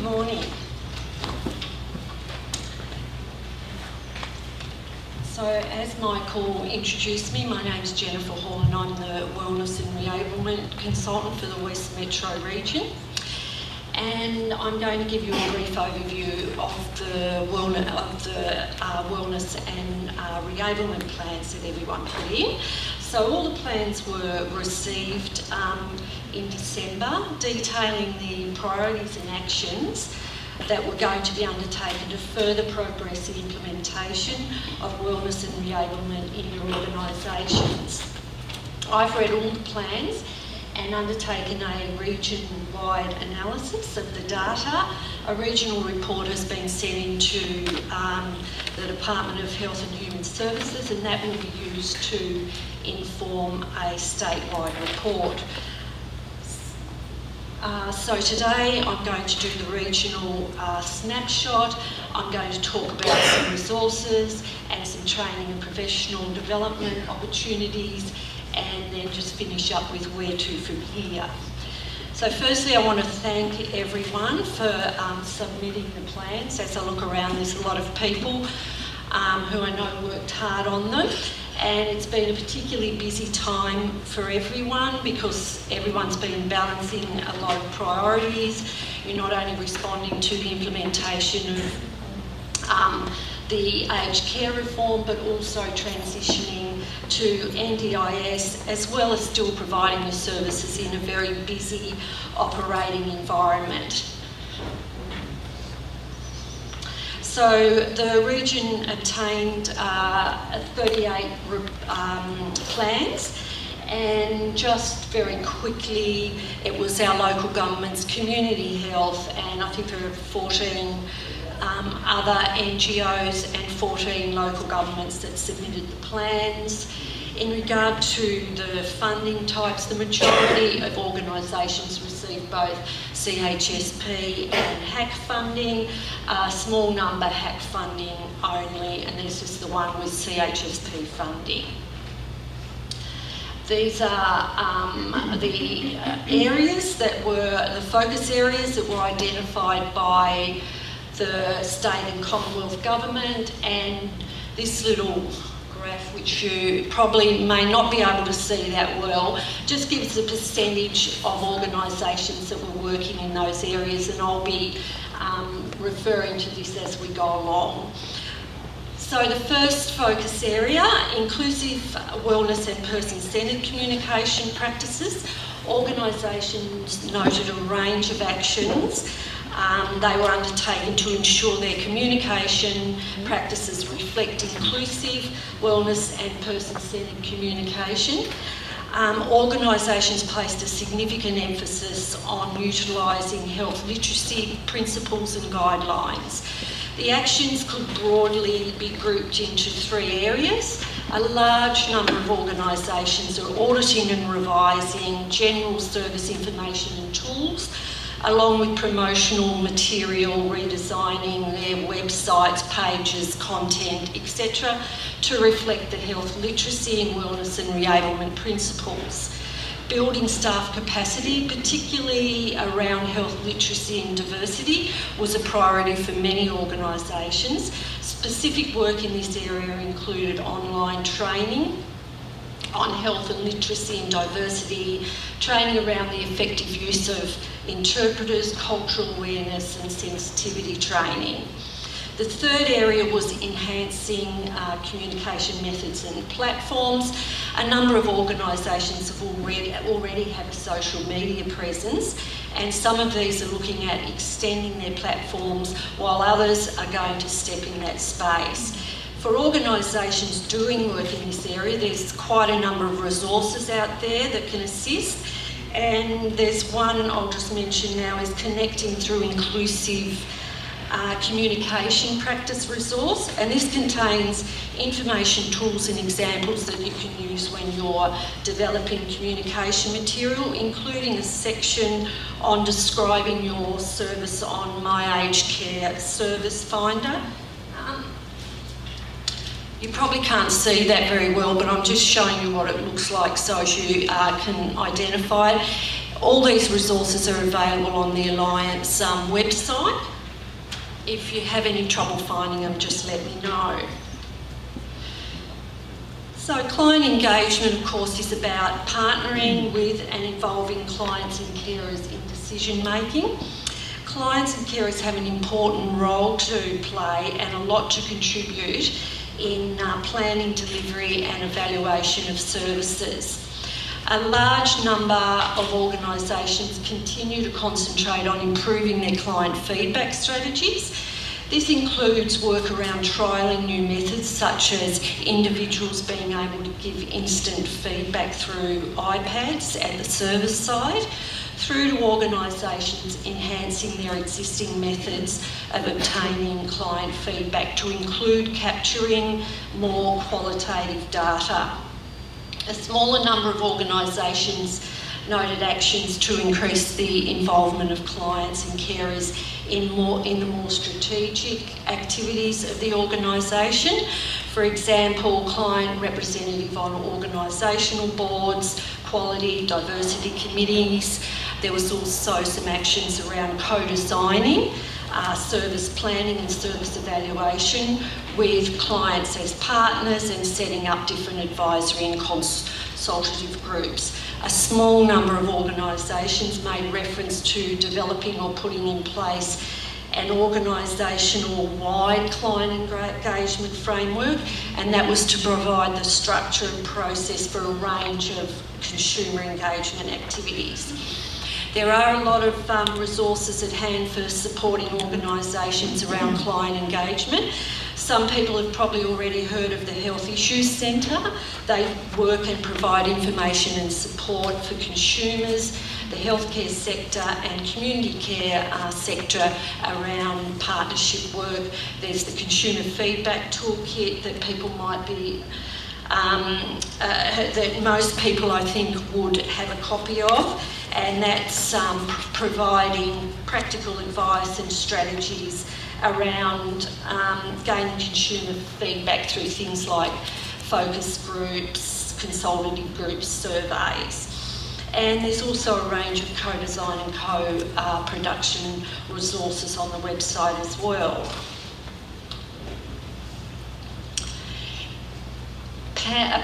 morning. So as Michael introduced me, my name's Jennifer Hall and I'm the Wellness and Reablement Consultant for the West Metro region. And I'm going to give you a brief overview of the wellness and reablement plans that everyone put in. So all the plans were received in December, detailing the priorities and actions that were going to be undertaken to further progress the implementation of wellness and reablement in your organisations. I've read all the plans and undertaken a region-wide analysis of the data. A regional report has been sent into the Department of Health and Human Services, and that will be used to inform a statewide report. So today I'm going to do the regional snapshot. I'm going to talk about some resources and some training and professional development opportunities, and then just finish up with where to from here. So firstly, I want to thank everyone for submitting the plans. As I look around, there's a lot of people who I know worked hard on them, and it's been a particularly busy time for everyone because everyone's been balancing a lot of priorities. You're not only responding to the implementation of the aged care reform, but also transitioning to NDIS, as well as still providing the services in a very busy operating environment. So the region obtained 38 plans, and just very quickly, it was our local government's community health, and I think there are 14 other NGOs and 14 local governments that submitted the plans. In regard to the funding types, the majority of organisations received both CHSP and HAC funding. A small number HAC funding only, and this is the one with CHSP funding. These are the areas that were, the focus areas that were identified by the state and Commonwealth government, and this little graph, which you probably may not be able to see that well, just gives the percentage of organisations that were working in those areas, and I'll be referring to this as we go along. So the first focus area, inclusive wellness and person-centred communication practices. Organisations noted a range of actions they were undertaken to ensure their communication practices reflect inclusive wellness and person-centred communication. Organisations placed a significant emphasis on utilising health literacy principles and guidelines. The actions could broadly be grouped into three areas. A large number of organisations are auditing and revising general service information and tools, along with promotional material, redesigning their websites, pages, content, etc., to reflect the health literacy and wellness and reablement principles. Building staff capacity, particularly around health literacy and diversity, was a priority for many organisations. Specific work in this area included online training on health and literacy and diversity, training around the effective use of interpreters, cultural awareness and sensitivity training. The third area was enhancing communication methods and platforms. A number of organisations have already have a social media presence, and some of these are looking at extending their platforms, while others are going to step in that space. For organisations doing work in this area, there's quite a number of resources out there that can assist, and there's one I'll just mention now is Connecting Through Inclusive Communication Practice resource, and this contains information, tools and examples that you can use when you're developing communication material, including a section on describing your service on My Aged Care Service Finder. You probably can't see that very well, but I'm just showing you what it looks like so as you can identify it. All these resources are available on the Alliance website. If you have any trouble finding them, just let me know. So client engagement, of course, is about partnering with and involving clients and carers in decision making. Clients and carers have an important role to play and a lot to contribute in planning, delivery and evaluation of services. A large number of organisations continue to concentrate on improving their client feedback strategies. This includes work around trialling new methods such as individuals being able to give instant feedback through iPads at the service side, through to organisations enhancing their existing methods of obtaining client feedback to include capturing more qualitative data. A smaller number of organisations noted actions to increase the involvement of clients and carers in the more strategic activities of the organisation. For example, client representative on organisational boards, quality, diversity committees. There was also some actions around co-designing, service planning and service evaluation with clients as partners and setting up different advisory and consultative groups. A small number of organisations made reference to developing or putting in place an organisational-wide client engagement framework, and that was to provide the structure and process for a range of consumer engagement activities. There are a lot of resources at hand for supporting organisations around client engagement. Some people have probably already heard of the Health Issues Centre. They work and provide information and support for consumers, the healthcare sector and community care sector around partnership work. There's the Consumer Feedback Toolkit that people might be, that most people I think would have a copy of, and that's providing practical advice and strategies around gaining consumer feedback through things like focus groups, consultative groups, surveys. And there's also a range of co-design and co-production resources on the website as well.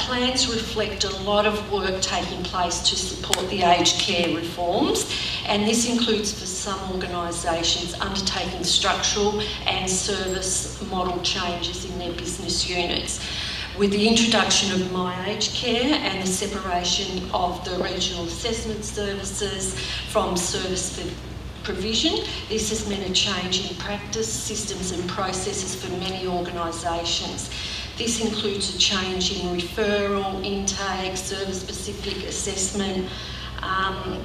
Plans reflect a lot of work taking place to support the aged care reforms, and this includes for some organisations undertaking structural and service model changes in their business units. With the introduction of My Aged Care and the separation of the regional assessment services from service provision, this has meant a change in practice, systems and processes for many organisations. This includes a change in referral, intake, service-specific assessment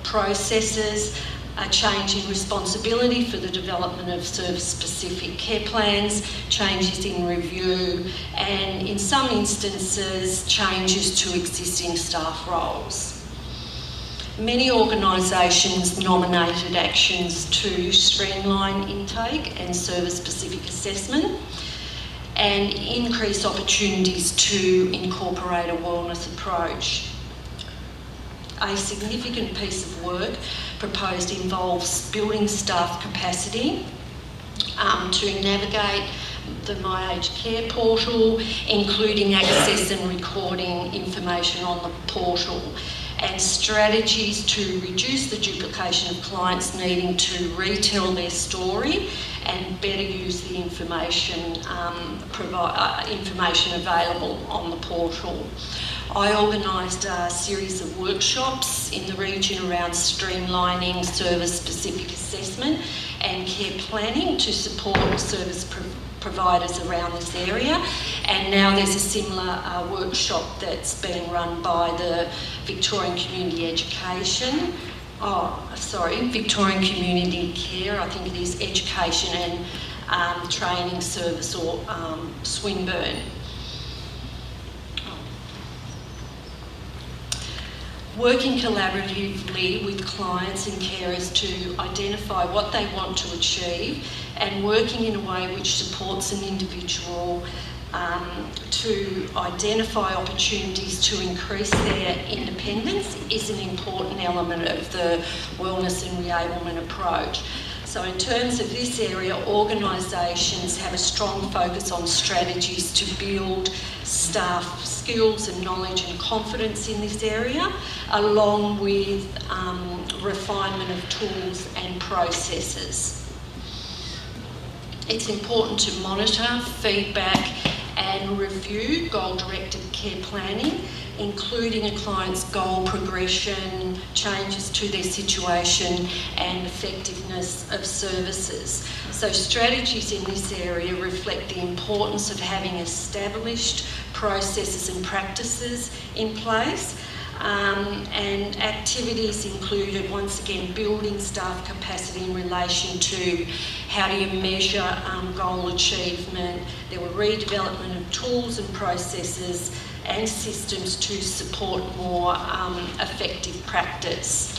processes, a change in responsibility for the development of service-specific care plans, changes in review, and in some instances, changes to existing staff roles. Many organisations nominated actions to streamline intake and service-specific assessment and increase opportunities to incorporate a wellness approach. A significant piece of work proposed involves building staff capacity to navigate the My Aged Care portal, including access and recording information on the portal, and strategies to reduce the duplication of clients needing to retell their story and better use the information information available on the portal. I organised a series of workshops in the region around streamlining service-specific assessment and care planning to support service providers around this area, and now there's a similar workshop that's being run by the Victorian Community Victorian Community Care, I think it is, Education and Training Service, or Swinburne. Working collaboratively with clients and carers to identify what they want to achieve, and working in a way which supports an individual to identify opportunities to increase their independence is an important element of the wellness and reablement approach. So in terms of this area, organisations have a strong focus on strategies to build staff skills and knowledge and confidence in this area, along with refinement of tools and processes. It's important to monitor, feedback and review goal-directed care planning, including a client's goal progression, changes to their situation and effectiveness of services. So strategies in this area reflect the importance of having established processes and practices in place, and activities included, once again, building staff capacity in relation to how do you measure goal achievement. There were redevelopment of tools and processes and systems to support more effective practice.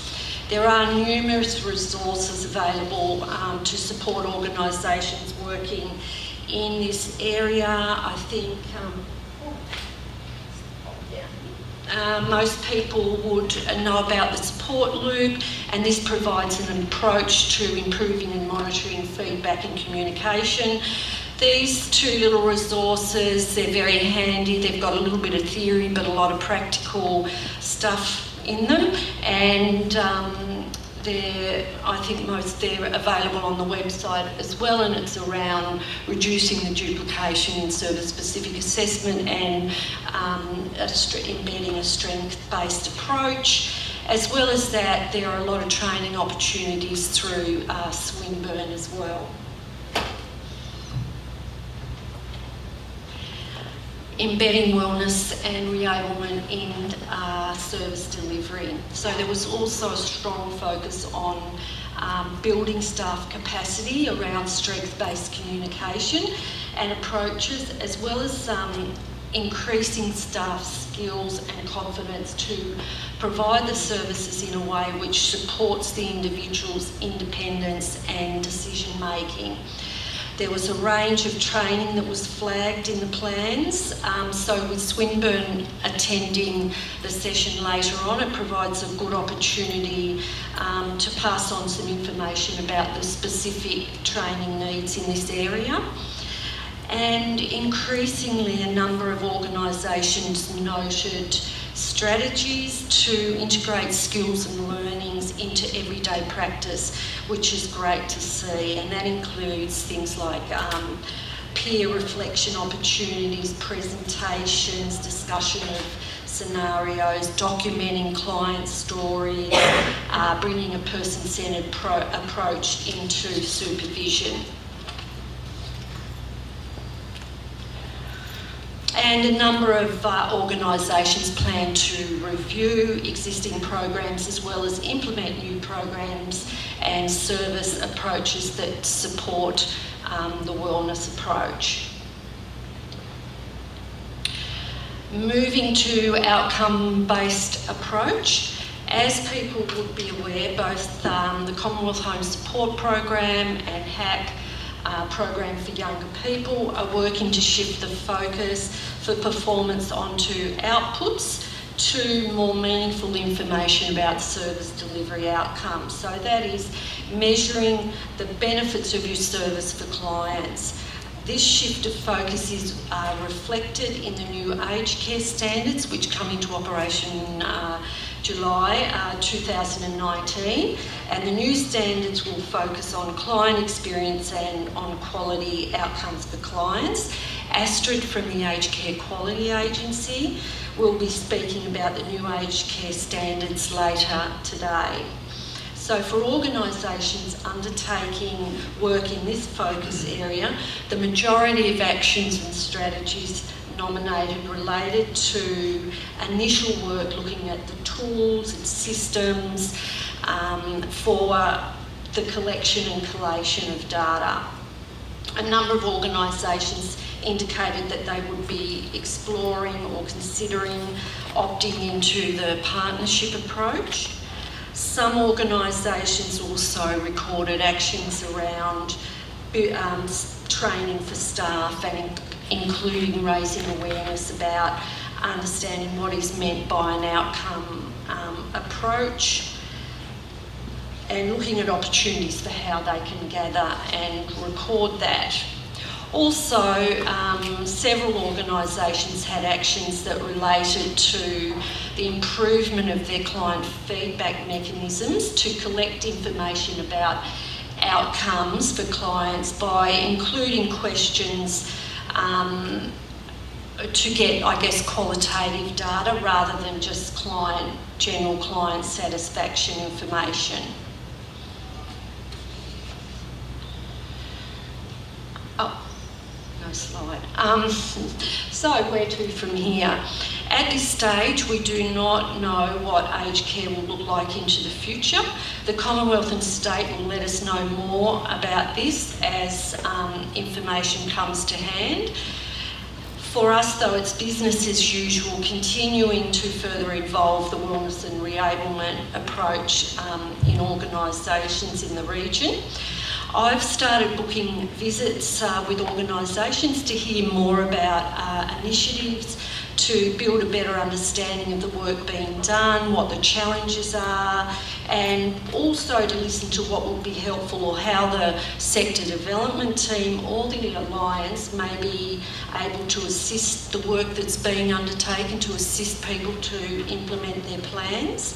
There are numerous resources available to support organisations working in this area. I think most people would know about the support loop, and this provides an approach to improving and monitoring feedback and communication. These two little resources, they're very handy. They've got a little bit of theory but a lot of practical stuff in them, and they're available on the website as well, and it's around reducing the duplication in service-specific assessment and embedding a strength-based approach. As well as that, there are a lot of training opportunities through Swinburne as well. Embedding wellness and reablement in service delivery. So there was also a strong focus on building staff capacity around strength-based communication and approaches, as well as increasing staff skills and confidence to provide the services in a way which supports the individual's independence and decision making. There was a range of training that was flagged in the plans. So with Swinburne attending the session later on, it provides a good opportunity to pass on some information about the specific training needs in this area. And increasingly, a number of organisations noted strategies to integrate skills and learnings into everyday practice, which is great to see, and that includes things like peer reflection opportunities, presentations, discussion of scenarios, documenting client stories, bringing a person-centred approach into supervision. And a number of organisations plan to review existing programs as well as implement new programs and service approaches that support the wellness approach. Moving to outcome-based approach. As people would be aware, both the Commonwealth Home Support Program and HAC program for younger people are working to shift the focus for performance onto outputs to more meaningful information about service delivery outcomes. So that is measuring the benefits of your service for clients. This shift of focus is reflected in the new aged care standards, which come into operation in July 2019, and the new standards will focus on client experience and on quality outcomes for clients. Astrid from the Aged Care Quality Agency will be speaking about the new aged care standards later today. So for organisations undertaking work in this focus area, the majority of actions and strategies nominated related to initial work looking at the tools and systems for the collection and collation of data. A number of organisations indicated that they would be exploring or considering opting into the partnership approach. Some organisations also recorded actions around training for staff and including raising awareness about understanding what is meant by an outcome approach, and looking at opportunities for how they can gather and record that. Also, several organisations had actions that related to the improvement of their client feedback mechanisms to collect information about outcomes for clients by including questions to get, I guess, qualitative data rather than just general client satisfaction information. Oh, no slide. So where to from here? At this stage, we do not know what aged care will look like into the future. The Commonwealth and State will let us know more about this as information comes to hand. For us, though, it's business as usual, continuing to further evolve the wellness and reablement approach in organisations in the region. I've started booking visits with organisations to hear more about initiatives to build a better understanding of the work being done, what the challenges are, and also to listen to what will be helpful or how the sector development team or the Alliance may be able to assist the work that's being undertaken to assist people to implement their plans.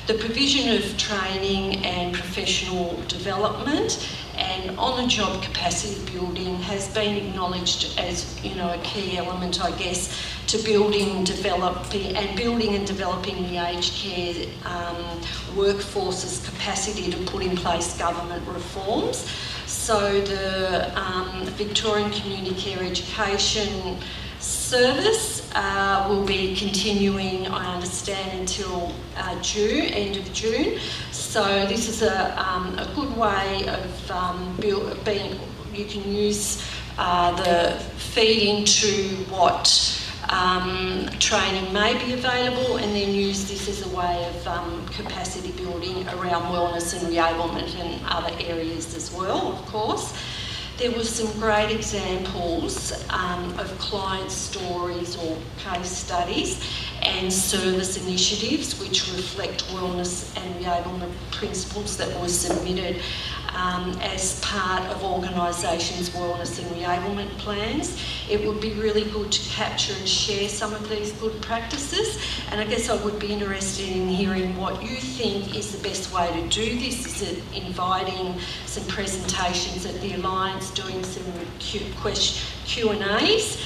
The provision of training and professional development and on-the-job capacity building has been acknowledged as, a key element, I guess, to building and developing the aged care workforce's capacity to put in place government reforms. So the Victorian Community Care Education Service will be continuing, I understand, until end of June. So this is a good way of you can use the feed into what training may be available, and then use this as a way of capacity building around wellness and reablement and other areas as well, of course. There were some great examples of client stories or case studies and service initiatives which reflect wellness and reablement principles that were submitted as part of organisations' wellness and reablement plans. It would be really good to capture and share some of these good practices, and I guess I would be interested in hearing what you think is the best way to do this. Is it inviting some presentations at the Alliance, doing some Q&As?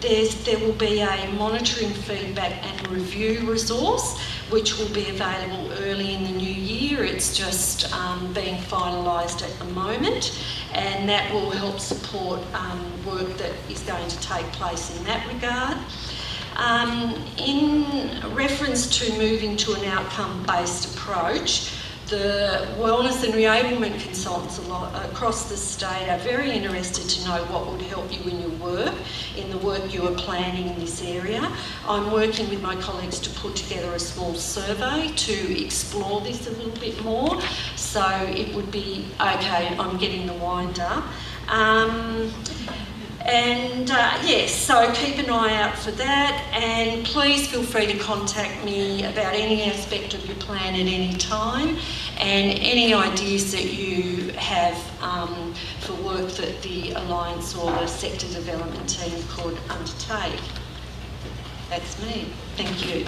There will be a monitoring, feedback and review resource which will be available early in the new year. It's just being finalised at the moment, and that will help support work that is going to take place in that regard. In reference to moving to an outcome-based approach, the wellness and reablement consultants across the state are very interested to know what would help you in your work, in the work you are planning in this area. I'm working with my colleagues to put together a small survey to explore this a little bit more. So it would be, okay, I'm getting the wind up. Yes, so keep an eye out for that, and please feel free to contact me about any aspect of your plan at any time, and any ideas that you have for work that the Alliance or the sector development team could undertake. That's me. Thank you.